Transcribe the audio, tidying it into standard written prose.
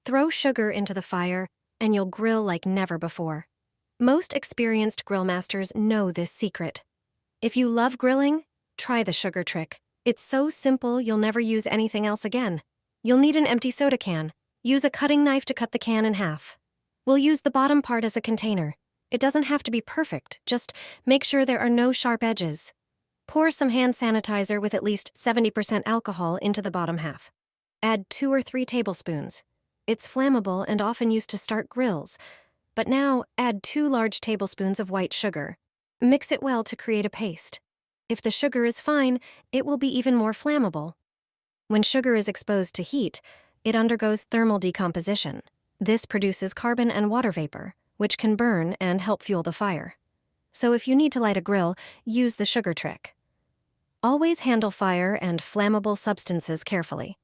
Throw sugar into the fire, and you'll grill like never before. Most experienced grill masters know this secret. If you love grilling, try the sugar trick. It's so simple you'll never use anything else again. You'll need an empty soda can. Use a cutting knife to cut the can in half. We'll use the bottom part as a container. It doesn't have to be perfect, just make sure there are no sharp edges. Pour some hand sanitizer with at least 70% alcohol into the bottom half. Add 2 or 3 tablespoons. It's flammable and often used to start grills, but now add 2 large tablespoons of white sugar. Mix it well to create a paste. If the sugar is fine, it will be even more flammable. When sugar is exposed to heat, it undergoes thermal decomposition. This produces carbon and water vapor, which can burn and help fuel the fire. So if you need to light a grill, use the sugar trick. Always handle fire and flammable substances carefully.